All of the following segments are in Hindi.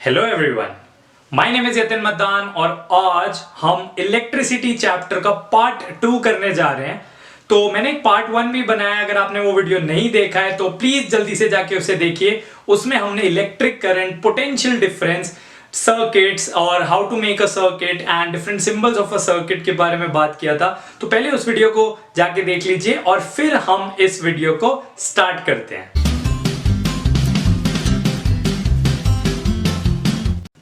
Hello everyone, my name is Yatin Madan और आज हम इलेक्ट्रिसिटी चैप्टर का पार्ट 2 करने जा रहे हैं। तो मैंने एक पार्ट 1 भी बनाया, अगर आपने वो वीडियो नहीं देखा है तो प्लीज जल्दी से जाके उसे देखिए। उसमें हमने electric current, potential difference, circuits और how to make a circuit and different symbols of a circuit के बारे में बात किया था। तो पहले उस वीडियो को जाके देख लीजिए और फिर हम इस वीडियो को स्टार्ट करते हैं।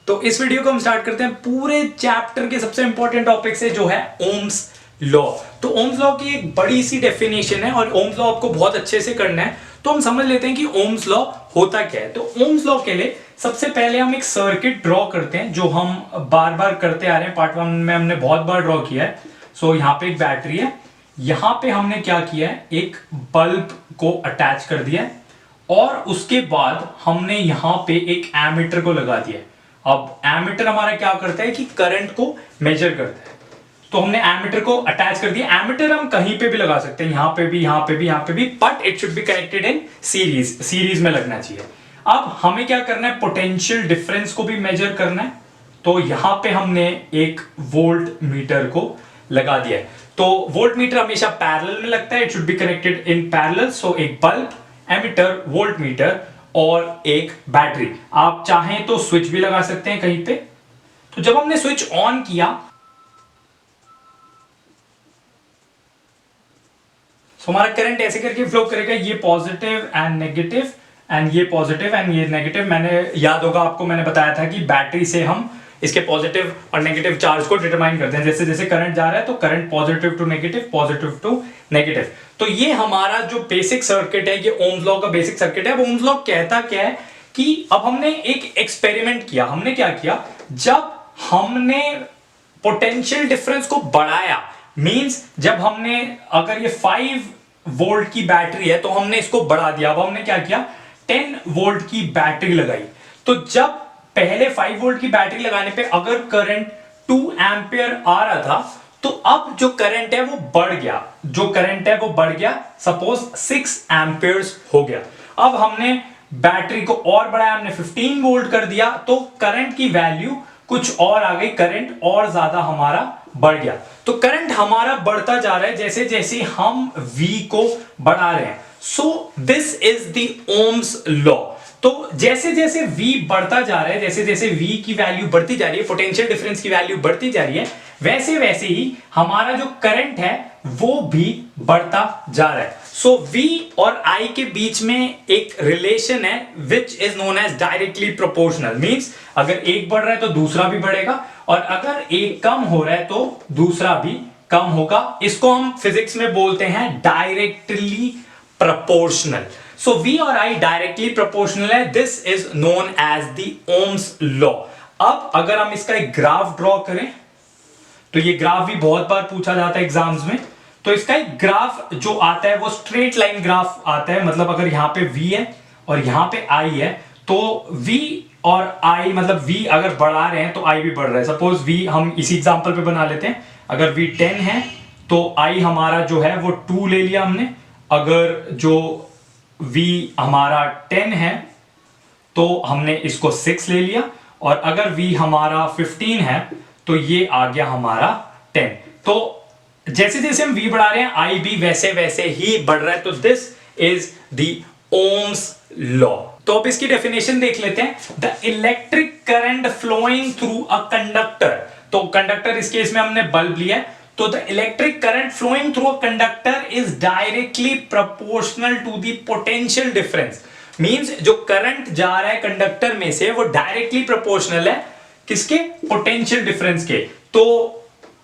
तो इस वीडियो को हम स्टार्ट करते हैं पूरे चैप्टर के सबसे इंपॉर्टेंट टॉपिक से, जो है ओम्स लॉ। तो ओम्स लॉ की एक बड़ी सी डेफिनेशन है और ओम्स लॉ आपको बहुत अच्छे से करना है। तो हम समझ लेते हैं कि ओम्स लॉ होता क्या है। तो ओम्स लॉ के लिए सबसे पहले हम एक सर्किट ड्रॉ करते हैं, जो हम बार बार करते आ रहे हैं। पार्ट 1 में हमने बहुत बार ड्रॉ किया है। सो यहाँ पे एक बैटरी है, यहाँ पे हमने क्या किया है, एक बल्ब को अटैच कर दिया है और उसके बाद हमने यहाँ पे एक एमीटर को लगा दिया है। अब एमीटर हमारा क्या करता है कि करंट को मेजर करता है। तो हमने एमीटर को अटैच कर दिया। एमीटर हम कहीं पे भी लगा सकते हैं, यहां पे भी, यहां पे भी, यहां पे भी, but it should be connected in series में लगना चाहिए। अब हमें क्या करना है, पोटेंशियल डिफरेंस को भी मेजर करना है। तो यहां पे हमने एक वोल्ट मीटर को लगा दिया है। तो वोल्ट मीटर हमेशा पैरेलल में लगता है, it should be connected in parallel. So एक बल्ब, एमीटर, वोल्ट मीटर और एक बैटरी। आप चाहें तो स्विच भी लगा सकते हैं कहीं पे। तो जब हमने स्विच ऑन किया, तो हमारा करंट ऐसे करके फ्लो करेगा, ये पॉजिटिव एंड नेगेटिव एंड ये पॉजिटिव एंड ये नेगेटिव। मैंने याद होगा आपको, मैंने बताया था कि बैटरी से हम इसके पॉजिटिव और नेगेटिव चार्ज को डिटरमाइन करते हैं। जैसे जैसे करंट जा रहा है तो current positive to negative, positive to negative. तो ये हमारा जो बेसिक सर्किट है, ये ओम्स लॉ का बेसिक सर्किट है। अब ओम्स लॉ कहता क्या है कि अब हमने एक एक्सपेरिमेंट किया। हमने क्या किया, जब हमने पोटेंशियल डिफरेंस को बढ़ाया, मींस जब हमने, अगर ये 5 वोल्ट की बैटरी है तो हमने इसको बढ़ा दिया। अब हमने क्या किया, 10 वोल्ट की बैटरी लगाई। तो जब पहले 5 वोल्ट की बैटरी लगाने पे अगर करंट 2 एम्पियर आ रहा था, तो अब जो करंट है वो बढ़ गया। जो करंट है वो बढ़ गया, सपोज 6 एम्पियर्स हो गया। अब हमने बैटरी को और बढ़ाया, हमने 15 वोल्ट कर दिया, तो करंट की वैल्यू कुछ और आ गई, करंट और ज्यादा हमारा बढ़ गया। तो करंट हमारा बढ़ता जा रहा है जैसे जैसे हम V को बढ़ा रहे हैं। सो this is the Ohm's law. तो जैसे जैसे V बढ़ता जा रहा है, जैसे जैसे V की वैल्यू बढ़ती जा रही है, पोटेंशियल डिफरेंस की वैल्यू बढ़ती जा रही है, वैसे वैसे ही हमारा जो करंट है वो भी बढ़ता जा रहा है। सो V और I के बीच में एक रिलेशन है which is known as directly proportional. Means अगर एक बढ़ रहा है तो दूसरा भी बढ़ेगा और अगर एक कम हो रहा है तो दूसरा भी कम होगा। इसको हम फिजिक्स में बोलते हैं डायरेक्टली प्रोपोर्शनल। सो V और I डायरेक्टली प्रोपोर्शनल है। This is known as the Ohm's law. अब अगर हम इसका एक ग्राफ ड्रॉ करें, तो ये ग्राफ भी बहुत बार पूछा जाता है एग्जाम्स में। तो इसका एक ग्राफ जो आता है वो स्ट्रेट लाइन ग्राफ आता है। मतलब अगर यहां पे V है और यहां पे I है, तो V और I, मतलब V अगर बढ़ा रहे हैं तो I भी बढ़ रहा है। सपोज V, हम इसी एग्जांपल पे बना लेते हैं, अगर V 10 है तो I हमारा जो है वो 2 ले लिया हमने। अगर जो V हमारा 10 है तो हमने इसको 6 ले लिया, और अगर V हमारा 15 है तो ये आ गया हमारा 10। तो जैसे जैसे हम V बढ़ा रहे हैं, I भी वैसे वैसे ही बढ़ रहा है। तो this is the Ohm's law. तो अब इसकी डेफिनेशन देख लेते हैं। The electric current flowing through a conductor. तो कंडक्टर, इस केस में हमने बल्ब लिया है। तो the electric current flowing through a conductor is directly proportional to the potential difference. Means जो करंट जा रहा है कंडक्टर में से वो डायरेक्टली प्रोपोर्शनल है किसके, पोटेंशियल डिफरेंस के। तो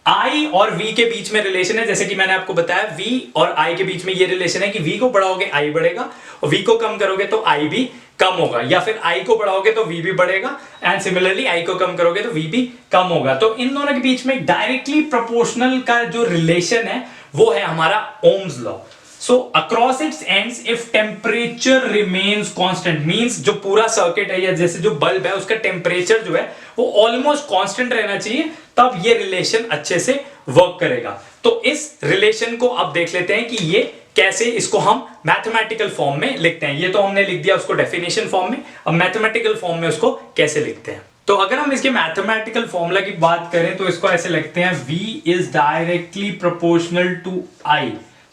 I और V के बीच में रिलेशन है, जैसे कि मैंने आपको बताया, V और I के बीच में ये रिलेशन है कि V को बढ़ाओगे I बढ़ेगा और V को कम करोगे तो I भी कम होगा, या फिर I को बढ़ाओगे तो V भी बढ़ेगा एंड सिमिलरली I को कम करोगे तो V भी कम होगा। तो इन दोनों के बीच में डायरेक्टली प्रोपोर्शनल का जो रिलेशन है वो है हमारा Ohm's law. So across its ends, if temperature remains constant, means जो पूरा सर्किट है या जैसे जो बल्ब है उसका टेम्परेचर जो है वो ऑलमोस्ट कांस्टेंट रहना चाहिए, तब ये रिलेशन अच्छे से वर्क करेगा। तो इस रिलेशन को अब देख लेते हैं कि ये कैसे, इसको हम मैथमेटिकल फॉर्म में लिखते हैं। ये तो हमने लिख दिया उसको डेफिनेशन फॉर्म में, अब मैथमेटिकल फॉर्म में उसको कैसे लिखते हैं। तो अगर हम इसके मैथमेटिकल फॉर्मूला की बात करें तो इसको ऐसे लिखते हैं V is directly proportional to I।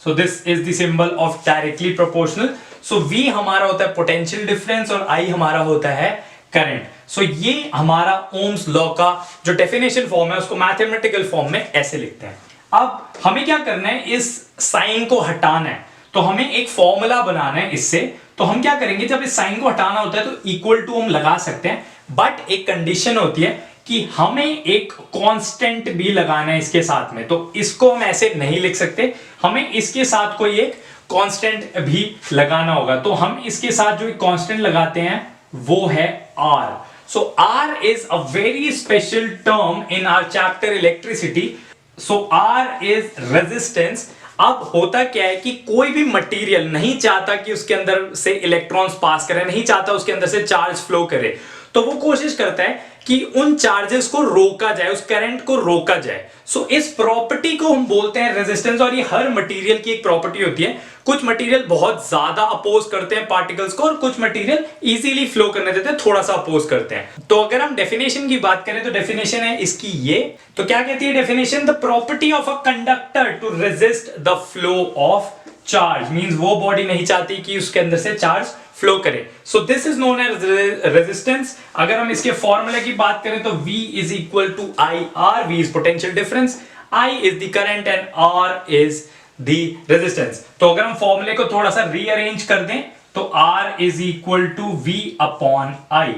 So this is the symbol of directly proportional. So V हमारा होता है पोटेंशियल डिफरेंस और I हमारा होता है करंट। सो ये हमारा ओम्स लॉ का जो डेफिनेशन फॉर्म है उसको मैथमेटिकल फॉर्म में ऐसे लिखते हैं। अब हमें क्या करना है, इस साइन को हटाना है, तो हमें एक फॉर्मूला बनाना है इससे। तो हम क्या करेंगे, जब इस साइन को हटाना होता है तो इक्वल टू हम लगा सकते हैं, बट एक कंडीशन होती है कि हमें एक कांस्टेंट भी लगाना है इसके साथ में। तो इसको हम ऐसे नहीं लिख सकते, हमें इसके साथ कोई एक कांस्टेंट भी लगाना होगा। तो हम इसके साथ जो एक कांस्टेंट लगाते हैं वो है R। So R is a very special term in our chapter electricity. So R is resistance. अब होता क्या है कि कोई भी मटेरियल नहीं चाहता कि उसके अंदर से इलेक्ट्रॉन्स पास करें, नहीं चाहता उसके अंदर से चार्ज फ्लो करे, तो वो कोशिश करता है कि उन चार्जेस को रोका जाए, उस करंट को रोका जाए। सो इस प्रॉपर्टी को हम बोलते हैं रेजिस्टेंस। और ये हर मटेरियल की एक प्रॉपर्टी होती है। कुछ मटेरियल बहुत ज्यादा अपोज करते हैं पार्टिकल्स को और कुछ मटेरियल इजीली फ्लो करने देते हैं, थोड़ा सा अपोज करते हैं। तो अगर हम डेफिनेशन की बात करें तो डेफिनेशन है इसकी ये। तो क्या कहती है definition? The property of a conductor to resist the flow of charge. Means वो बॉडी नहीं चाहती कि उसके अंदर से चार्ज फ्लो करे। So this is known as resistance. अगर हम इसके फॉर्मूले की बात करें तो V is equal to I R. V is potential difference, I is the current and R is the resistance. तो अगर हम फॉर्मूले को थोड़ा सा रीअरेंज कर दें तो R is equal to V upon I।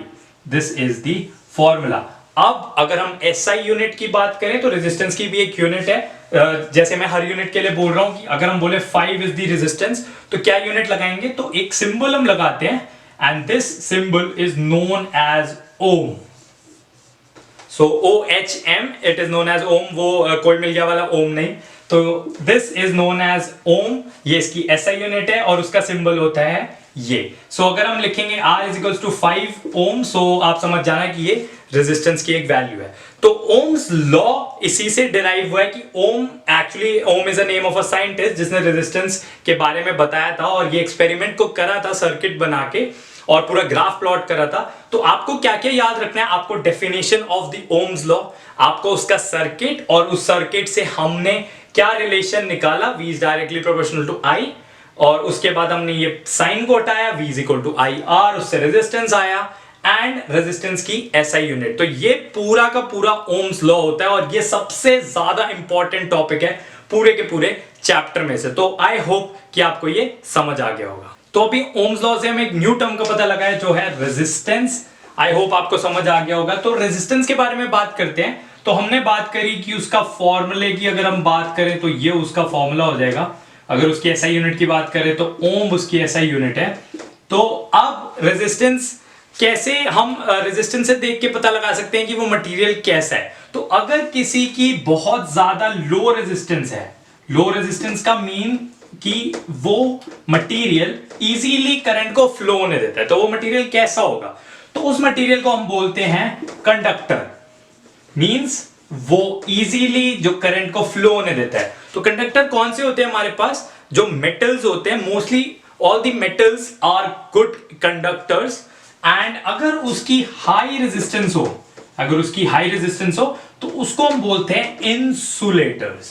This is the formula. अब अगर हम SI यूनिट की बात करें तो रेजिस्टेंस की भी एक यूनिट है। जैसे मैं हर यूनिट के लिए बोल रहा हूं कि अगर हम बोले 5 इज द रेजिस्टेंस तो क्या यूनिट लगाएंगे, तो एक सिंबल हम लगाते हैं and this symbol is known as ohm. So OHM it is known as ohm. वो कोई मिल गया वाला ओम नहीं, तो this is known as ohm. ये इसकी SI यूनिट है और उसका सिंबल होता है ये। सो अगर हम लिखेंगे R इज इक्वल्स टू 5 ओम, सो आप समझ जाना कि ये रेजिस्टेंस की एक वैल्यू है। तो ओम्स लॉ इसी से डिराइव हुआ है कि ohm actually ohm is a name of a scientist जिसने रेजिस्टेंस के बारे में बताया था और ये एक्सपेरिमेंट को करा था सर्किट बना के और पूरा ग्राफ प्लॉट करा था। तो आपको क्या क्या याद रखना है, आपको definition of the Ohm's law, आपको उसका सर्किट और उस सर्किट से हमने क्या रिलेशन निकाला, V is directly proportional to I, और उसके बाद हमने ये साइन को हटाया, V is equal to I R, उससे रेजिस्टेंस आया एंड रेजिस्टेंस की SI यूनिट। तो ये पूरा का पूरा ओम्स लॉ होता है और ये सबसे ज्यादा इंपॉर्टेंट टॉपिक है पूरे के पूरे चैप्टर में से। तो आई होप कि आपको ये समझ आ गया होगा। तो अभी ओम्स लॉ से हम एक न्यू टर्म का पता लगाया जो है रेजिस्टेंस। आई होप आपको समझ आ गया होगा। तो रेजिस्टेंस के बारे में बात करते हैं। तो हमने बात करी कि उसका फॉर्मूले की अगर हम बात करें तो ये उसका फॉर्मूला हो जाएगा। अगर उसकी SI यूनिट की बात करें तो ओम उसकी SI यूनिट है। तो अब रेजिस्टेंस कैसे हम रेजिस्टेंस से देख के पता लगा सकते हैं कि वो मटेरियल कैसा है। तो अगर किसी की बहुत ज्यादा लो रेजिस्टेंस है, लो रेजिस्टेंस का मीन कि वो मटेरियल इजीली करंट को फ्लो होने देता है, तो वो मटेरियल कैसा होगा, तो उस मटेरियल को हम बोलते हैं कंडक्टर। मींस वो इजीली जो करंट को फ्लो होने देता है। तो कंडक्टर कौन से होते हैं हमारे पास, जो मेटल्स होते हैं, mostly all the metals are good conductors. And अगर उसकी हाई रेजिस्टेंस हो, अगर उसकी हाई रेजिस्टेंस हो तो उसको हम बोलते हैं इंसुलेटर्स।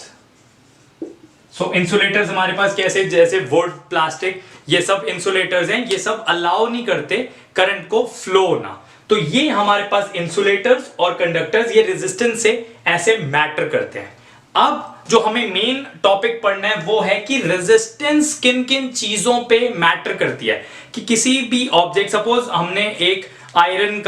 सो इंसुलेटर्स हमारे पास कैसे, जैसे वुड, प्लास्टिक, ये सब इंसुलेटर्स हैं, ये सब अलाउ नहीं करते करंट को फ्लो होना। तो ये हमारे पास इंसुलेटर्स और कंडक्टर्स ये रेजिस्टेंस से ऐसे मैटर करते हैं। अब जो हमें मेन टॉपिक पढ़ना है वो है कि रेजिस्टेंस किन किन चीजों पे मैटर करती है। कि किसी भी ऑब्जेक्ट, सपोज हमने एक आयरन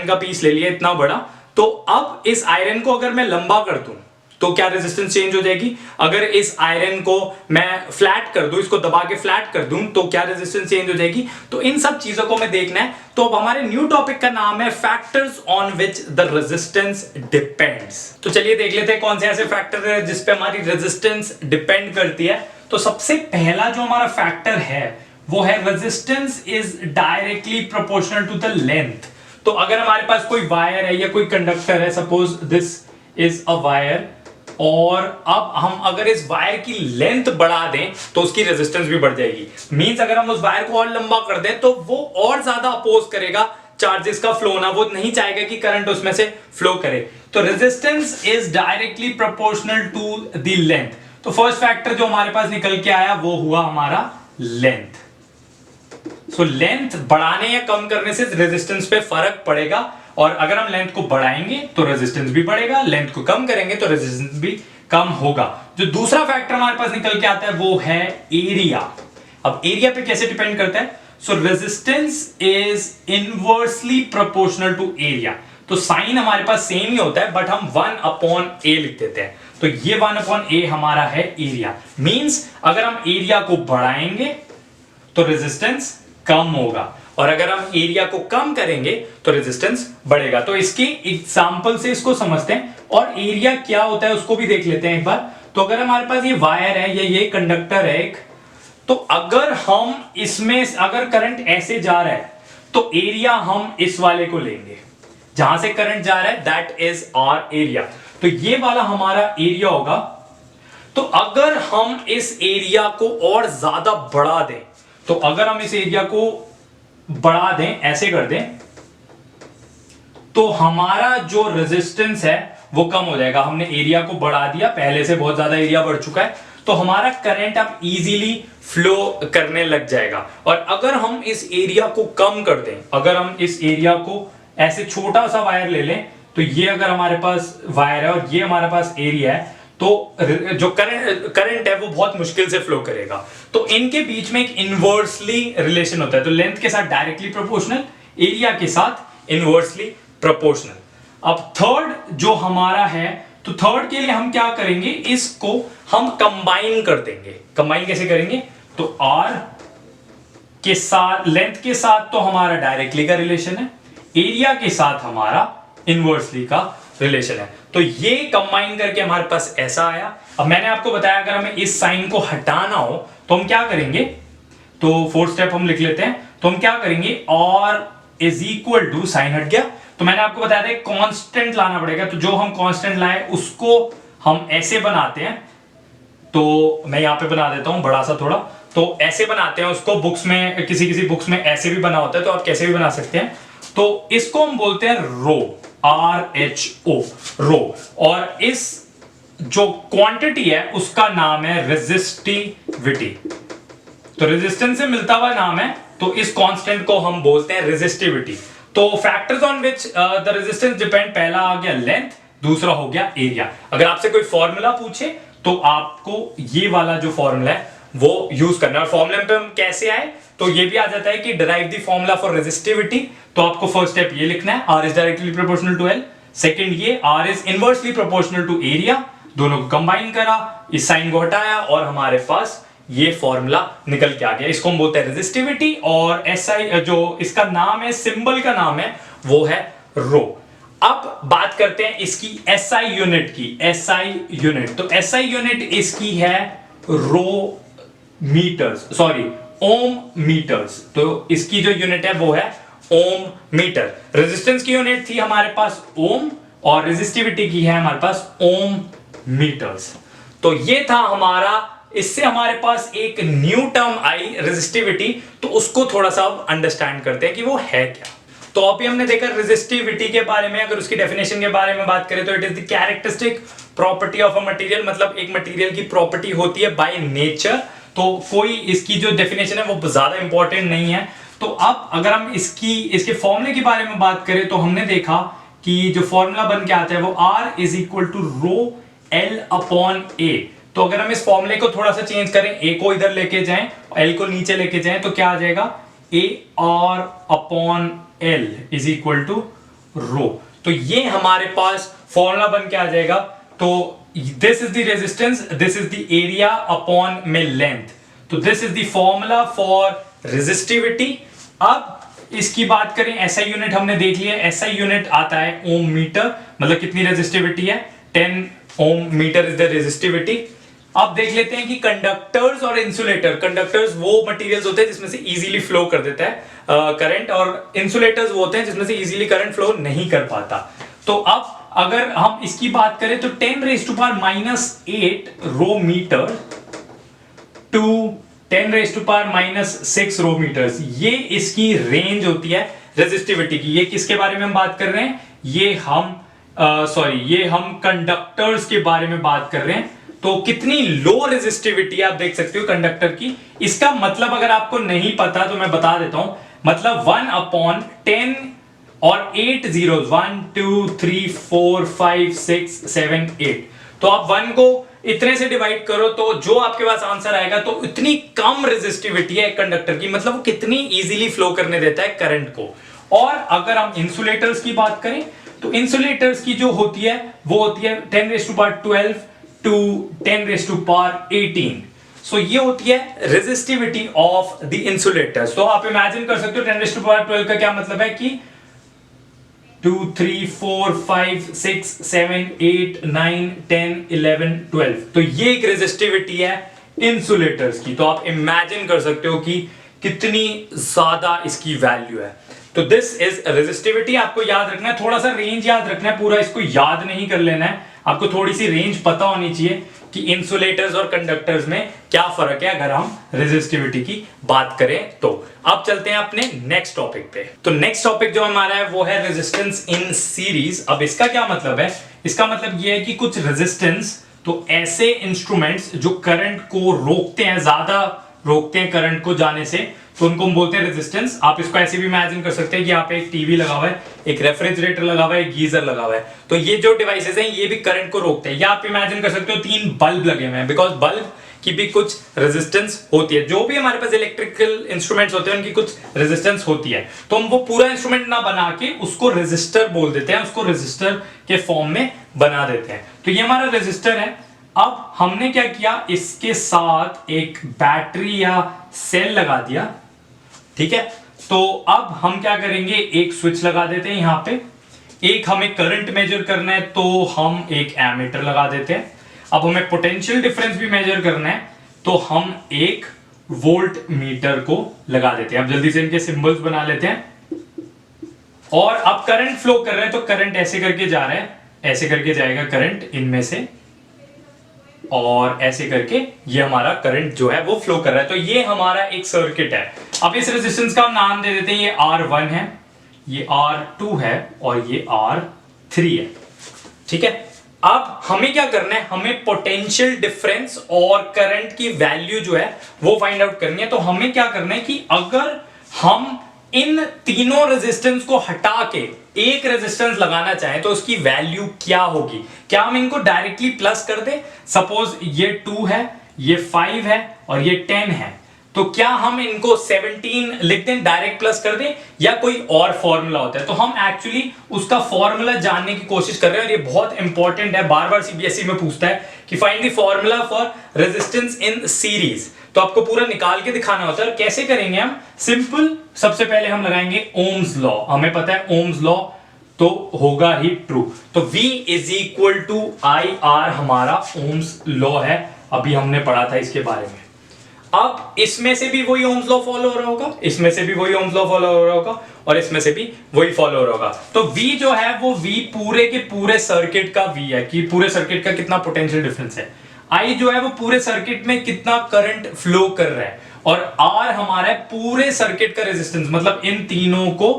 का पीस ले लिया इतना बड़ा, तो अब इस आयरन को अगर मैं लंबा कर दूं तो क्या रेजिस्टेंस चेंज हो जाएगी। अगर इस आयरन को मैं फ्लैट कर दूं, इसको दबा के फ्लैट कर दूं, तो क्या रेजिस्टेंस चेंज हो जाएगी। तो इन सब चीजों को मैं देखना है। तो अब हमारे न्यू टॉपिक का नाम है factors on which the resistance depends. तो चलिए देख लेते हैं कौन से ऐसे फैक्टर है जिस पे हमारी रेजिस्टेंस डिपेंड करती है। तो सबसे पहला जो हमारा फैक्टर है वो है resistance is directly proportional to the length. तो अगर हमारे पास कोई वायर है या कोई कंडक्टर है, suppose this is a wire, और अब हम अगर इस वायर की लेंथ बढ़ा दें तो उसकी रेजिस्टेंस भी बढ़ जाएगी। मींस अगर हम उस वायर को और लंबा कर दें तो वो और ज्यादा अपोज करेगा चार्जेस का फ्लो ना, वो नहीं चाहेगा कि करंट उसमें से फ्लो करे। तो resistance is directly proportional to the length. तो फर्स्ट फैक्टर जो हमारे पास निकल के आया वो हुआ हमारा लेंथ। सो लेंथ बढ़ाने या कम करने से रेजिस्टेंस पे फर्क पड़ेगा, और अगर हम लेंथ को बढ़ाएंगे तो रेजिस्टेंस भी बढ़ेगा, लेंथ को कम करेंगे तो रेजिस्टेंस भी कम होगा। जो दूसरा फैक्टर हमारे पास निकल के आता है वो है एरिया। अब एरिया पे कैसे डिपेंड करता है? So resistance is inversely proportional to area. तो साइन हमारे पास सेम ही होता है, बट हम 1/a लिख देते हैं। तो ये 1/a हमारा है एरिया। मींस अगर हम एरिया को बढ़ाएंगे तो रेजिस्टेंस कम होगा, और अगर हम एरिया को कम करेंगे तो रेजिस्टेंस बढ़ेगा। तो इसकी एग्जांपल से इसको समझते हैं, और एरिया क्या होता है उसको भी देख लेते हैं एक बार। तो अगर हमारे पास ये वायर है या ये कंडक्टर है एक, तो अगर हम इसमें अगर करंट ऐसे जा रहा है तो एरिया हम इस वाले को लेंगे, जहां से करंट जा रहा है दैट इज आवर एरिया। तो ये वाला हमारा एरिया होगा। तो अगर हम इस एरिया को और ज्यादा बढ़ा दें, तो अगर हम इस एरिया को बढ़ा दें, ऐसे कर दें, तो हमारा जो रेजिस्टेंस है वो कम हो जाएगा। हमने एरिया को बढ़ा दिया, पहले से बहुत ज्यादा एरिया बढ़ चुका है, तो हमारा करंट अब इजीली फ्लो करने लग जाएगा। और अगर हम इस एरिया को कम कर दें, अगर हम इस एरिया को ऐसे छोटा सा वायर ले लें, तो ये अगर हमारे पास वायर है और ये हमारे पास एरिया है, तो जो करंट है वो बहुत मुश्किल से फ्लो करेगा। तो इनके बीच में एक इनवर्सली रिलेशन होता है। तो लेंथ के साथ डायरेक्टली प्रोपोर्शनल, एरिया के साथ इनवर्सली प्रोपोर्शनल। अब थर्ड जो हमारा है, तो थर्ड के लिए हम क्या करेंगे, इसको हम कंबाइन कर देंगे। कंबाइन कैसे करेंगे? तो आर के साथ, लेंथ के साथ तो हमारा डायरेक्टली का रिलेशन है, एरिया के साथ हमारा इनवर्सली का रिलेशन है। तो ये कंबाइन करके हमारे पास ऐसा आया। अब मैंने आपको बताया अगर हमें इस साइन को हटाना हो तो हम क्या करेंगे, तो फोर्थ स्टेप हम लिख लेते हैं। तो हम क्या करेंगे, और इज इक्वल टू, साइन हट गया, तो मैंने आपको बताया था कांस्टेंट लाना पड़ेगा। तो जो हम कांस्टेंट लाए उसको हम ऐसे बनाते हैं, तो मैं यहां पे बना देता हूं बड़ा सा थोड़ा। तो ऐसे बनाते हैं उसको, बुक्स में किसी किसी बुक्स में ऐसे भी बना होता है, तो आप कैसे भी बना सकते हैं। तो इसको हम बोलते हैं रो, RHO, रो। और इस जो क्वांटिटी है उसका नाम है रेजिस्टिविटी। तो रेजिस्टेंस से मिलता हुआ नाम है, तो इस कांस्टेंट को हम बोलते हैं रेजिस्टिविटी। तो factors on which the resistance depend, पहला आ गया लेंथ, दूसरा हो गया एरिया। अगर आपसे कोई फॉर्मूला पूछे तो आपको ये वाला जो फॉर्मूला है वो यूज करना है। और फॉर्मूले पे हम कैसे आए, तो ये भी आ जाता है कि derive the formula for resistivity. तो आपको फर्स्ट स्टेप ये लिखना है, R is directly proportional to L। Second ये R is inversely proportional to area. दोनों को कंबाइन करा, इस साइन को हटाया, और हमारे पास ये फॉर्मूला निकल के आ गया। इसको हम बोलते हैं रेजिस्टिविटी। और SI जो इसका नाम है, सिंबल का नाम है, वो है रो। अब बात करते हैं इसकी SI यूनिट की। SI यूनिट, तो SI यूनिट इसकी है रो मीटर्स, सॉरी ओम मीटर्स। तो इसकी जो यूनिट है वो है ओम मीटर। रेजिस्टेंस की यूनिट थी हमारे पास ओम, और रेजिस्टिविटी की है हमारे पास ओम मीटर्स। तो ये था हमारा, इससे हमारे पास एक न्यू टर्म आई रेजिस्टिविटी। तो उसको थोड़ा सा अब अंडरस्टैंड करते हैं कि वो है क्या। तो अभी हमने देखा रेजिस्टिविटी के बारे में। अगर उसकी डेफिनेशन के बारे में बात करें तो it is the characteristic property of a material, मतलब एक मटेरियल की प्रॉपर्टी होती है बाय नेचर। तो कोई इसकी जो डेफिनेशन है वो ज्यादा इंपॉर्टेंट नहीं है। तो अब अगर हम इसके फॉर्मूले के बारे में बात करें तो हमने देखा कि जो फॉर्मूला बन के आता है वो R is equal to rho L upon A। तो अगर हम इस फॉर्मूले को थोड़ा सा चेंज करें, A को इधर लेके जाएं, L को नीचे लेके जाएं, तो क्या आ जाएगा, AR upon L is equal to rho. तो ये हमारे पास फॉर्मूला बन के आ जाएगा। तो this is the resistance, this is the area upon में length। तो this is the formula for resistivity। अब इसकी बात करें, SI यूनिट हमने देख लिया। SI यूनिट आता है ओम मीटर, मतलब कितनी रेजिस्टिविटी है, 10 ओम मीटर इज द रेजिस्टिविटी। अब देख लेते हैं कि कंडक्टर्स और इंसुलेटर, कंडक्टर्स वो मटेरियल्स होते हैं जिसमें से इजीली फ्लो कर देता है करंट, और इंसुलेटर्स वो होते हैं जिसमें से इजीली करंट फ्लो नहीं कर पाता। तो अब अगर हम इसकी बात करें तो 10⁻⁻8 रो मीटर टू 10⁻⁻6 रो मीटर्स, ये इसकी रेंज होती है रेजिस्टिविटी की। ये किसके बारे में हम बात कर रहे हैं? ये हम कंडक्टर्स के बारे में बात कर रहे हैं। तो कितनी लो रेजिस्टिविटी आप देख सकते हो कंडक्टर की। इसका मतलब अगर आपको नहीं पता तो मैं बता देता हूं, मतलब 1/10 और 8 zeros 1 2 3 4 5 6 7 8। तो आप 1 को इतने से डिवाइड करो तो जो आपके पास आंसर आएगा, तो इतनी कम रेजिस्टिविटी है कंडक्टर की, मतलब वो कितनी इजीली फ्लो करने देता है करंट को। और अगर हम इंसुलेटर्स की बात करें तो इंसुलेटर्स की जो होती है वो होती है 10⁻12 टू 10⁻18। सो ये होती है रेजिस्टिविटी ऑफ द इंसुलेटर्स। तो आप इमेजिन कर सकते हो 10⁻12 का क्या मतलब है कि 2 3 4 5 6 7 8 9 10 11 12। तो ये एक रेजिस्टिविटी है इंसुलेटर्स की। तो आप इमेजिन कर सकते हो कि कितनी ज्यादा इसकी वैल्यू है। तो दिस इज रेजिस्टिविटी। आपको याद रखना है, थोड़ा सा रेंज याद रखना है, पूरा इसको याद नहीं कर लेना है। आपको थोड़ी सी रेंज पता होनी चाहिए कि इंसुलेटर्स और कंडक्टर्स में क्या फर्क है अगर हम रेजिस्टिविटी की बात करें तो। अब चलते हैं अपने नेक्स्ट टॉपिक पे। तो नेक्स्ट टॉपिक जो हमारा है वो है रेजिस्टेंस इन सीरीज। अब इसका क्या मतलब है? इसका मतलब ये है कि कुछ रेजिस्टेंस, तो ऐसे इंस्ट्रूमेंट्स जो करंट को रोकते हैं, ज्यादा रोकते हैं करंट को जाने से, तो उनको हम बोलते हैं रेजिस्टेंस। आप इसको ऐसे भी इमेजिन कर सकते हैं कि यहाँ पे एक टीवी लगा हुआ है, एक रेफ्रिजरेटर लगा हुआ है, एक गीजर लगा हुआ है। तो ये जो डिवाइसेस हैं ये भी करंट को रोकते हैं। या आप इमेजिन कर सकते हो 3 बल्ब लगे हुए हैं, बिकॉज बल्ब की भी कुछ रेजिस्टेंस होती है। जो भी हमारे पास इलेक्ट्रिकल इंस्ट्रूमेंट्स होते हैं उनकी कुछ रेजिस्टेंस होती है। तो हम वो पूरा इंस्ट्रूमेंट ना बना के उसको रेजिस्टर बोल देते हैं, उसको रेजिस्टर के फॉर्म में बना देते हैं। तो ये हमारा रेजिस्टर है। अब हमने क्या किया, इसके साथ एक बैटरी या सेल लगा दिया, ठीक है। तो अब हम क्या करेंगे, एक स्विच लगा देते हैं यहां पे। एक हमें करंट मेजर करना है तो हम एक एमीटर लगा देते हैं। अब हमें पोटेंशियल डिफरेंस भी मेजर करना है तो हम एक वोल्ट मीटर को लगा देते हैं। अब जल्दी से इनके सिंबल्स बना लेते हैं। और अब करंट फ्लो कर रहा है तो करंट ऐसे करके जा रहा है, ऐसे करके जाएगा करंट इनमें से, और ऐसे करके ये हमारा करंट जो है वो फ्लो कर रहा है। तो ये हमारा एक सर्किट है। अब इस रेजिस्टेंस का हम नाम दे देते हैं, ये R1 है, ये R2 है और ये R3 है, ठीक है। अब हमें क्या करना है, हमें पोटेंशियल डिफरेंस और करंट की वैल्यू जो है वो फाइंड आउट करनी है। तो हमें क्या करना है कि अगर हम इन तीनों रेजिस्टेंस को हटा के एक रेजिस्टेंस लगाना चाहें तो उसकी वैल्यू क्या होगी। क्या हम इनको डायरेक्टली प्लस कर दें? सपोज ये 2 है, ये 5 है और ये 10 है, तो क्या हम इनको 17 लिख दें, डायरेक्ट प्लस कर दें, या कोई और फॉर्मूला होता है? तो हम एक्चुअली उसका फॉर्मूला जानने की कोशिश कर रहे हैं और ये बहुत इंपॉर्टेंट है। बार बार सीबीएसई में पूछता है कि find the formula for resistance in series. तो आपको पूरा निकाल के दिखाना होता है। और कैसे करेंगे हम? सिंपल, सबसे पहले हम लगाएंगे ओम्स लॉ। हमें पता है ओम्स लॉ तो होगा ही ट्रू। तो V is equal to IR हमारा ओम्स लॉ है, अभी हमने पढ़ा था इसके बारे में। अब इसमें से भी वही ओम्स लॉ फॉलो हो रहा होगा, इसमें से भी वही ओम्स लॉ फॉलो हो रहा होगा, और इसमें से भी वही फॉलो हो रहा होगा। तो V जो है वो V पूरे के पूरे सर्किट का V है, कि पूरे सर्किट का कितना पोटेंशियल डिफरेंस है। I जो है वो पूरे सर्किट में कितना करंट फ्लो कर रहा है, और R हमारा है पूरे सर्किट का रेजिस्टेंस, मतलब इन तीनों को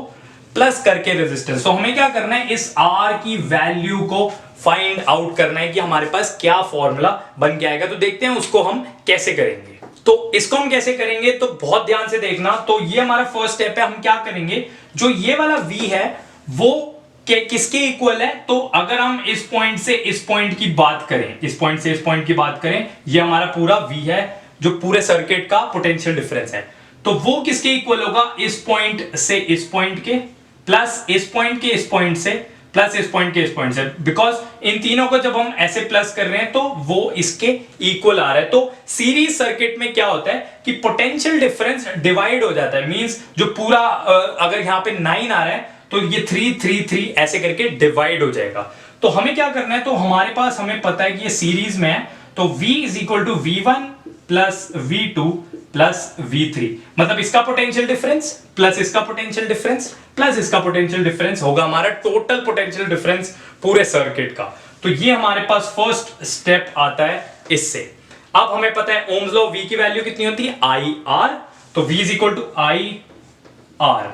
प्लस करके रेजिस्टेंस। तो हमें क्या करना है, इस R की वैल्यू को फाइंड आउट करना है कि हमारे पास क्या फॉर्मूला बन के आएगा। तो देखते हैं उसको हम कैसे करेंगे। तो इसको हम कैसे करेंगे, तो बहुत ध्यान से देखना। तो ये हमारा फर्स्ट स्टेप है। हम क्या करेंगे, जो ये वाला V है वो किसके इक्वल है? तो अगर हम इस पॉइंट से इस पॉइंट की बात करें, इस पॉइंट से इस पॉइंट की बात करें, ये हमारा पूरा V है जो पूरे सर्किट का पोटेंशियल डिफरेंस है। तो वो किसके इक्वल होगा? इस पॉइंट से इस पॉइंट के, प्लस इस पॉइंट के इस पॉइंट से, प्लस इस पॉइंट के इस पॉइंट से। बिकॉज इन तीनों को जब हम ऐसे प्लस कर रहे हैं तो वो इसके इक्वल आ रहा है। तो सीरीज सर्किट में क्या होता है कि पोटेंशियल डिफरेंस डिवाइड हो जाता है। मींस जो पूरा अगर यहां पे 9 आ रहा है तो ये 3 3 3 ऐसे करके डिवाइड हो जाएगा। तो हमें क्या करना है, तो हमारे पास हमें पता है कि ये सीरीज में है, तो V is equal to V1 plus V2 plus V3, मतलब इसका पोटेंशियल डिफरेंस प्लस इसका पोटेंशियल डिफरेंस प्लस इसका पोटेंशियल डिफरेंस होगा हमारा टोटल पोटेंशियल डिफरेंस पूरे सर्किट का। तो ये हमारे पास फर्स्ट स्टेप आता है इससे। अब हमें पता है ओम्स लॉ, V की वैल्यू कितनी होती है? IR। तो V is equal to IR।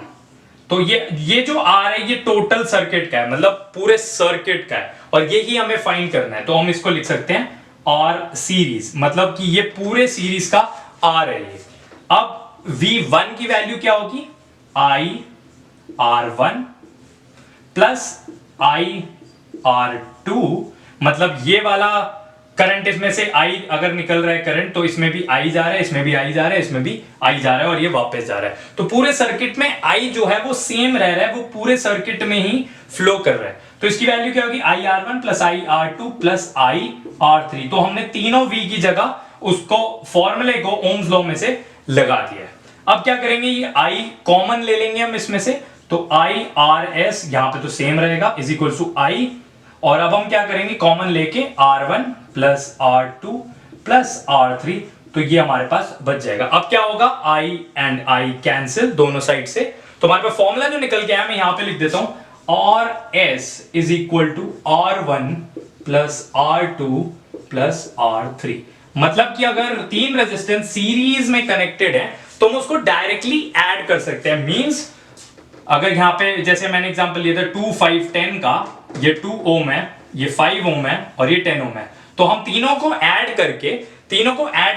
तो ये जो आर है ये टोटल सर्किट का है, मतलब पूरे सर्किट का है, और यही हमें फाइंड करना है। तो हम इसको लिख सकते हैं आर सीरीज, मतलब कि ये पूरे सीरीज का आर है ये। अब V1 की वैल्यू क्या होगी, I R one plus I R two, मतलब ये वाला करंट, इसमें से आई अगर निकल रहा है करंट तो इसमें भी आई जा रहा है, इसमें भी आई जा रहा है, इसमें भी आई जा रहा है, और ये वापस जा रहा है। तो पूरे सर्किट में आई जो है वो सेम रह रहा है, वो पूरे सर्किट में ही फ्लो कर रहा है। तो इसकी वैल्यू क्या होगी, I R one plus I R two plus I are three. तो हमने तीनों V की जगह उसको फॉर्मूले को ओम्स लॉ में से लगा दिया है। अब क्या करेंगे, ये आई कॉमन ले लेंगे हम इसमें से, तो आई आर एस यहां पे तो सेम रहेगा इज इक्वल टू आई, और अब हम क्या करेंगे, कॉमन लेके R1 plus R2 plus R3, तो ये हमारे पास बच जाएगा। अब क्या होगा, I एंड I कैंसिल दोनों साइड से, तो हमारे पास फॉर्मूला जो निकल गया है मैं यहां पे लिख देता हूं, RS is equal to R1 plus R2 plus R3। मतलब कि अगर तीन रेजिस्टेंस सीरीज में कनेक्टेड है तो हम उसको डायरेक्टली ऐड कर सकते हैं। मींस अगर यहां पे जैसे मैंने एग्जांपल लिया था 2 5 10 का, ये 2 ओम है, ये 5 ओम है और ये 10 ओम है, तो हम तीनों को ऐड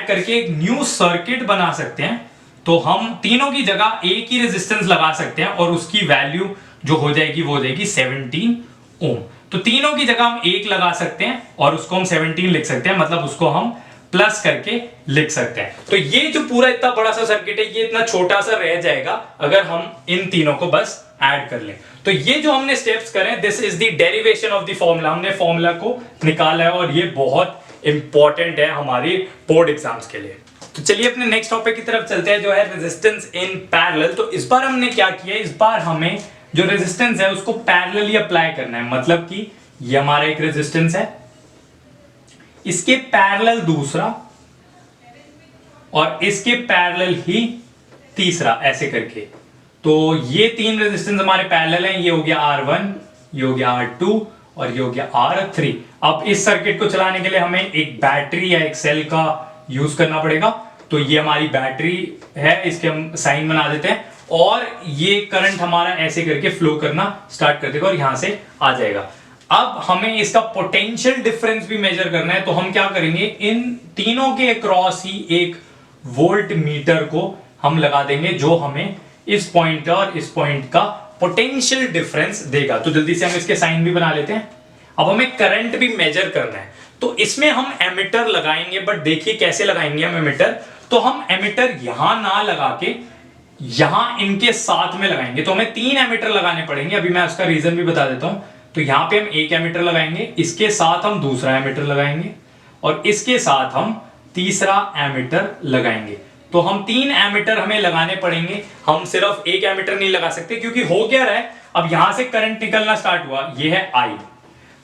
करके एक न्यू सर्किट बना सकते हैं। तो हम तीनों की जगह एक ही रेजिस्टेंस लगा सकते हैं और उसकी वैल्यू जो हो जाएगी वो हो जाएगी 17 ओम। तो तीनों की जगह हम एक लगा सकते हैं और उसको हम 17 लिख सकते हैं, मतलब उसको हम प्लस करके लिख सकते हैं। तो ये जो पूरा इतना बड़ा सा सर्किट है ये इतना छोटा सा रह जाएगा अगर हम इन तीनों को बस ऐड कर लें। तो ये जो हमने स्टेप्स करें, this is the derivation of the formula, हमने फॉर्मूला को निकाला है और ये बहुत इंपॉर्टेंट है हमारी बोर्ड एग्जाम्स के लिए। तो चलिए अपने नेक्स्ट टॉपिक की तरफ चलते हैं जो है रेजिस्टेंस इन पैरेलल। तो इस बार हमने क्या किया, इस बार हमें जो रेजिस्टेंस है उसको पैरेलली अप्लाई करना है। मतलब कि ये हमारा एक रेजिस्टेंस है, इसके पैरेलल दूसरा और इसके पैरेलल ही तीसरा, ऐसे करके। तो ये तीन रेजिस्टेंस हमारे पैरेलल हैं, ये हो गया R1, ये हो गया R2 और ये हो गया R3। अब इस सर्किट को चलाने के लिए हमें एक बैटरी या एक सेल का यूज करना पड़ेगा। तो ये हमारी बैटरी है, इसके हम साइन बना देते हैं और ये करंट हमारा ऐसे करके फ्लो करना स्टार्ट कर देगा और यहां से आ जाएगा। अब हमें इसका पोटेंशियल डिफरेंस भी मेजर करना है, तो हम क्या करेंगे, इन तीनों के अक्रॉस ही एक वोल्ट मीटर को हम लगा देंगे जो हमें इस पॉइंट और इस पॉइंट का पोटेंशियल डिफरेंस देगा। तो जल्दी से हम इसके साइन भी बना लेते हैं। अब हमें करंट भी मेजर करना है, तो इसमें हम एमिटर लगाएंगे, बट देखिए कैसे लगाएंगे हम एमिटर। तो हम एमिटर यहां ना लगा के यहां इनके साथ में लगाएंगे, तो हमें 3 एमिटर लगाने पड़ेंगे। अभी मैं उसका रीजन भी बता देता हूं। तो यहां पे हम एक एमिटर लगाएंगे, इसके साथ हम दूसरा एमिटर लगाएंगे और इसके साथ हम तीसरा एमिटर लगाएंगे। तो हम 3 एमिटर हमें लगाने पड़ेंगे, हम सिर्फ एक एमिटर नहीं लगा सकते, क्योंकि हो क्या रहा है, अब यहां से करंट निकलना स्टार्ट हुआ, ये है आई,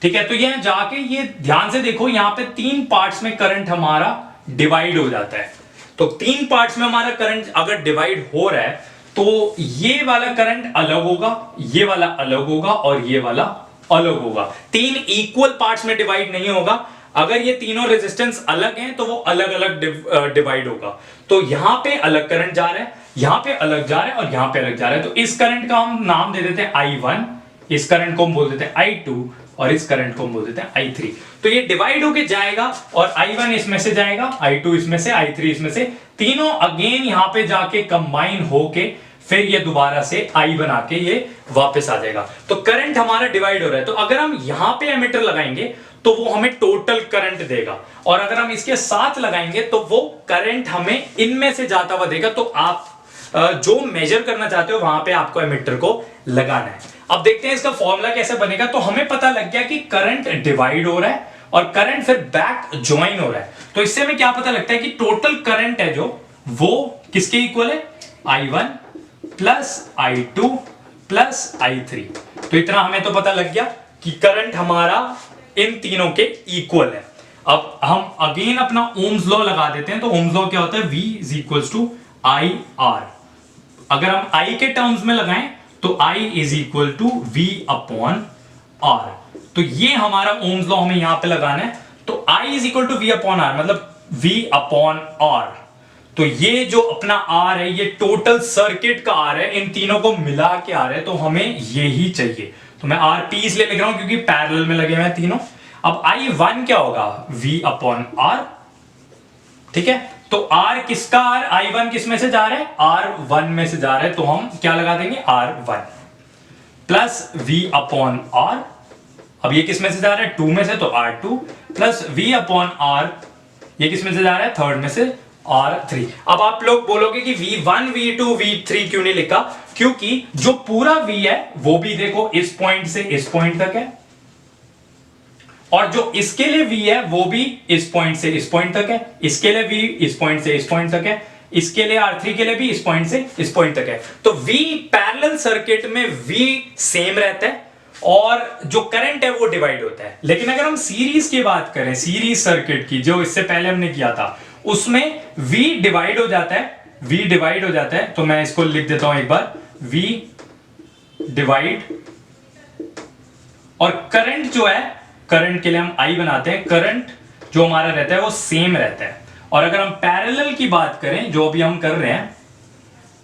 ठीक है। तो ये जाके ये ध्यान से देखो, यहां पे 3 पार्ट्स में करंट हमारा डिवाइड हो जाता है। तो 3 पार्ट्स में हमारा करंट अगर डिवाइड हो रहा है तो ये वाला करंट अलग होगा, ये वाला अलग होगा और ये वाला अलग होगा। 3 इक्वल पार्ट्स में डिवाइड नहीं होगा। अगर ये तीनों रेजिस्टेंस अलग हैं तो वो अलग अलग डिवाइड होगा। तो यहां पे अलग करंट जा रहा है, यहां पे अलग जा रहा है और यहां पे अलग जा रहा है। तो इस करंट का हम नाम दे देते हैं I1, इस करंट को हम बोल देते हैं I2 और इस करंट को हम बोल देते हैं I3। तो ये डिवाइड होके जाएगा और I1 इसमें से जाएगा, I2 इसमें से, I3 इसमें से, तीनों अगेन यहां पे जाके कंबाइन होके फिर ये दोबारा से आई बना के ये वापस आ जाएगा। तो करंट हमारा डिवाइड हो रहा है। तो अगर हम यहां पे एमिटर लगाएंगे तो वो हमें टोटल करंट देगा, और अगर हम इसके साथ लगाएंगे तो वो करंट हमें इनमें से जाता हुआ देगा। तो आप जो मेजर करना चाहते हो वहां पे आपको एमिटर को लगाना है। अब देखते हैं इसका फॉर्मूला कैसे बनेगा। तो हमें पता लग गया कि करंट डिवाइड हो रहा है और करंट फिर बैक ज्वाइन हो रहा है। तो इससे हमें क्या पता लगता है कि टोटल करंट है जो वो किसके इक्वल है, I1 plus I2 plus I3। तो इतना हमें तो पता लग गया कि करंट हमारा इन तीनों के इक्वल है। अब हम अगेन अपना ओम्स लॉ लगा देते हैं। तो ओम्स लॉ क्या होता है, V is equal to IR। अगर हम I के टर्म्स में लगाएं तो I is equal to V upon R। तो ये हमारा ओम्स लॉ हमें यहां पे लगाना है। तो I is equal to V upon R, मतलब V अपॉन R। तो तो ये जो अपना आर है ये टोटल सर्किट का आर है, इन तीनों को मिला के आर है, तो हमें ये ही चाहिए। तो मैं आर पी इसलिए लिख रहा हूं क्योंकि पैरेलल में लगे हुए हैं तीनों। अब I1 क्या होगा, V अपॉन आर, ठीक है। तो R किसका R, I1 किस में से जा रहा है, R1 में से जा रहा है, तो हम क्या लगा देंगे R1 plus V upon R। अब ये किस में से जा रहा है, 2 में से, तो R2 plus V upon R, ये किस में से जा रहा है, थर्ड में से, R3। अब आप लोग बोलोगे कि V1 V2 V3 क्यों नहीं लिखा, क्योंकि जो पूरा V है वो भी देखो इस पॉइंट से इस पॉइंट तक है, और जो इसके लिए V है वो भी इस पॉइंट से इस पॉइंट तक है, इसके लिए V इस पॉइंट से इस पॉइंट तक है, इसके लिए R3 के लिए भी इस पॉइंट से इस पॉइंट तक है। तो V पैरेलल सर्किट में V सेम रहता है और जो करंट है वो डिवाइड होता है। लेकिन अगर हम सीरीज की बात करें, सीरीज सर्किट की, जो इससे पहले हमने किया था, उसमें V डिवाइड हो जाता है, V डिवाइड हो जाता है। तो मैं इसको लिख देता हूं एक बार, V डिवाइड, और करंट जो है, करंट के लिए हम I बनाते हैं, करंट जो हमारा रहता है वो सेम रहता है। और अगर हम पैरेलल की बात करें, जो अभी हम कर रहे हैं,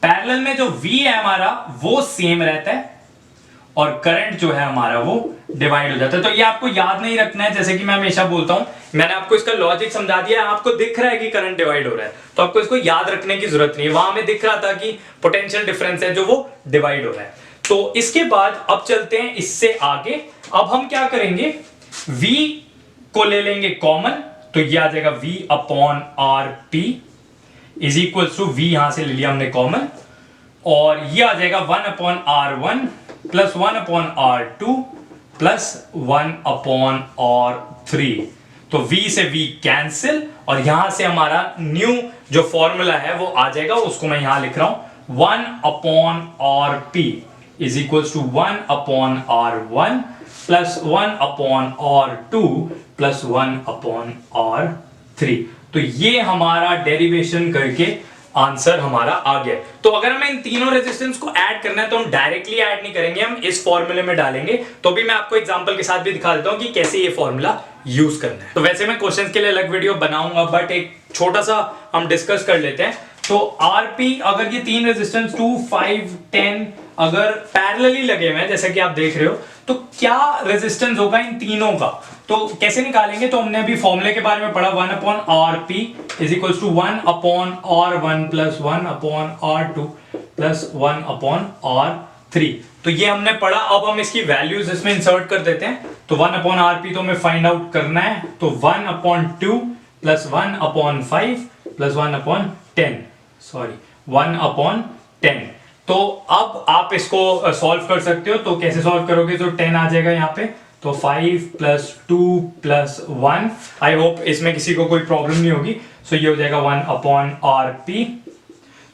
पैरेलल में जो V है हमारा वो सेम रहता है और करंट जो है हमारा वो डिवाइड हो जाता है। तो ये आपको याद नहीं रखना है, जैसे कि मैं हमेशा बोलता हूं, मैंने आपको इसका लॉजिक समझा दिया है, आपको दिख रहा है कि करंट डिवाइड हो रहा है, तो आपको इसको याद रखने की जरूरत नहीं है। वहां में दिख रहा था कि पोटेंशियल डिफरेंस है जो वो डिवाइड हो रहा है। तो इसके बाद अब चलते हैं इससे आगे। अब हम क्या करेंगे, V को ले लेंगे कॉमन, तो ये आ जाएगा V upon R P is equal to V, यहां से ले लिया हमने कॉमन, और ये आ जाएगा 1 upon R1 plus 1 upon R2 plus 1 upon R3। तो V से V कैंसिल, और यहां से हमारा न्यू जो फॉर्मूला है वो आ जाएगा, उसको मैं यहां लिख रहा हूं 1 upon RP is equal to 1 upon R1 plus 1 upon R2 plus 1 upon R3। तो ये हमारा डेरिवेशन करके आंसर हमारा आ गया। तो अगर हमें इन तीनों रेजिस्टेंस को ऐड करना है तो हम डायरेक्टली ऐड नहीं करेंगे, हम इस फॉर्मूले में डालेंगे। तो भी मैं आपको एग्जांपल के साथ भी दिखा देता हूं कि कैसे ये फॉर्मूला यूज करना है। तो वैसे मैं क्वेश्चंस के लिए अलग वीडियो बनाऊंगा, बट एक छोटा सा हम डिस्कस कर लेते हैं। तो आरपी, अगर ये तीन रेजिस्टेंस 2, 5, 10 अगर पैरेलली लगे हुए हैं जैसे कि आप देख रहे हो, तो क्या रेजिस्टेंस होगा इन तीनों का, तो कैसे निकालेंगे। तो हमने अभी फॉर्मूले के बारे में पढ़ा, 1 upon R P is equal to 1 upon R1 plus 1 upon R2 plus 1 upon R3। तो ये हमने पढ़ा। अब हम इसकी वैल्यूज इसमें इंसर्ट कर देते हैं। तो 1 अपॉन आर पी तो हमें फाइंड आउट करना है, तो 1 upon 2 plus 1 upon 5 plus 1 upon 10, sorry 1 upon 10। तो अब आप इसको सॉल्व कर सकते हो। तो कैसे सॉल्व करोगे, तो 10 आ जाएगा यहाँ पे, तो 5 प्लस 2 प्लस 1। आई होप इसमें किसी को कोई प्रॉब्लम नहीं होगी। सो ये हो जाएगा 1 अपॉन आर पी।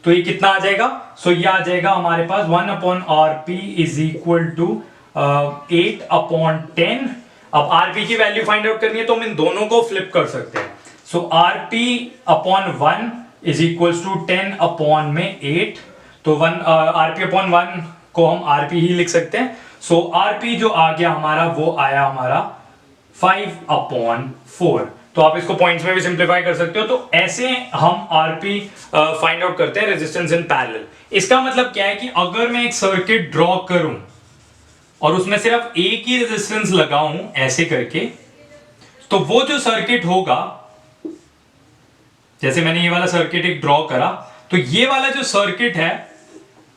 तो ये कितना आ जाएगा, सो ये आ जाएगा हमारे पास 1 upon R P is equal to 8 upon 10। अब आर पी की वैल्यू फाइंड आउट करनी है तो हम इन दोनों को फ्लिप कर सकते हैं। So R P upon 1 is equal to 10 upon में 8, तो 1 आरपी अपॉन 1 को हम आरपी ही लिख सकते हैं। सो आरपी जो आ गया हमारा वो आया हमारा 5 अपॉन 4। तो आप इसको पॉइंट्स में भी सिंप्लीफाई कर सकते हो। तो ऐसे हम आरपी फाइंड आउट करते हैं रेजिस्टेंस इन पैरेलल। इसका मतलब क्या है कि अगर मैं एक सर्किट ड्रॉ करूं और उसमें सिर्फ एक ही रेजिस्टेंस लगाऊं ऐसे करके, तो वो जो सर्किट होगा, जैसे मैंने ये वाला सर्किट एक ड्रॉ करा, तो ये वाला जो सर्किट है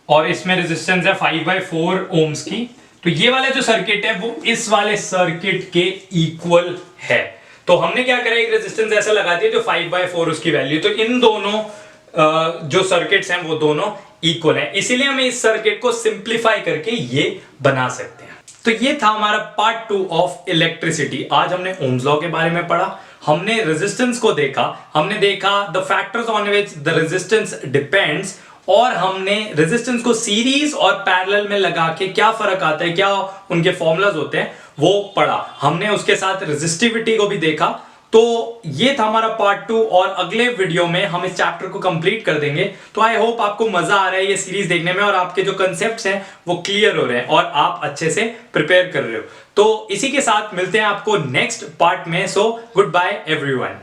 और इसमें रेजिस्टेंस है 5/4 ओम्स की, तो ये वाला जो सर्किट है वो इस वाले सर्किट के इक्वल है। तो हमने क्या करा, एक रेजिस्टेंस ऐसा लगा दिया जो 5/4 उसकी वैल्यू, तो इन दोनों जो सर्किट्स हैं वो दोनों इक्वल हैं, इसीलिए हमें इस सर्किट को सिंप्लीफाई करके ये बना सकते हैं। तो ये था हमारा पार्ट 2 ऑफ इलेक्ट्रिसिटी। आज हमने ओम्स लॉ के बारे में पढ़ा, हमने रेजिस्टेंस को देखा, हमने देखा the factors on which the resistance depends, और हमने रेजिस्टेंस को सीरीज और पैरेलल में लगा के क्या फर्क आता है, क्या उनके फॉर्मूलाज होते हैं वो पढ़ा। हमने उसके साथ रेजिस्टिविटी को भी देखा। तो ये था हमारा पार्ट 2, और अगले वीडियो में हम इस चैप्टर को कंप्लीट कर देंगे। तो आई होप आपको मजा आ रहा है ये सीरीज देखने में, और आपके जो कंसेप्ट्स हैं वो क्लियर हो रहे हैं और आप अच्छे से प्रिपेयर कर रहे हो। तो इसी के साथ मिलते हैं आपको नेक्स्ट पार्ट में। So goodbye everyone.